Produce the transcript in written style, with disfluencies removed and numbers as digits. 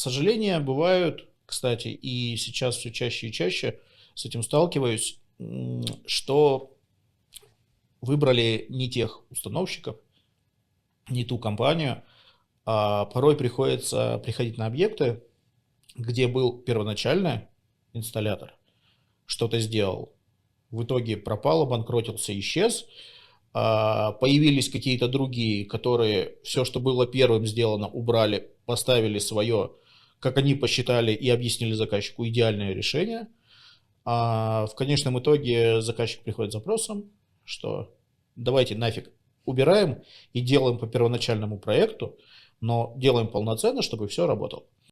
сожаления бывают, кстати, и сейчас все чаще и чаще с этим сталкиваюсь, что выбрали не тех установщиков, не ту компанию, а порой приходится приходить на объекты, где был первоначальный инсталлятор, что-то сделал, в итоге пропал, обанкротился, исчез, появились какие-то другие, которые все, что было первым сделано, убрали, поставили свое, как они посчитали и объяснили заказчику идеальное решение. А в конечном итоге заказчик приходит с запросом, что давайте нафиг убираем и делаем по первоначальному проекту, но делаем полноценно, чтобы все работало.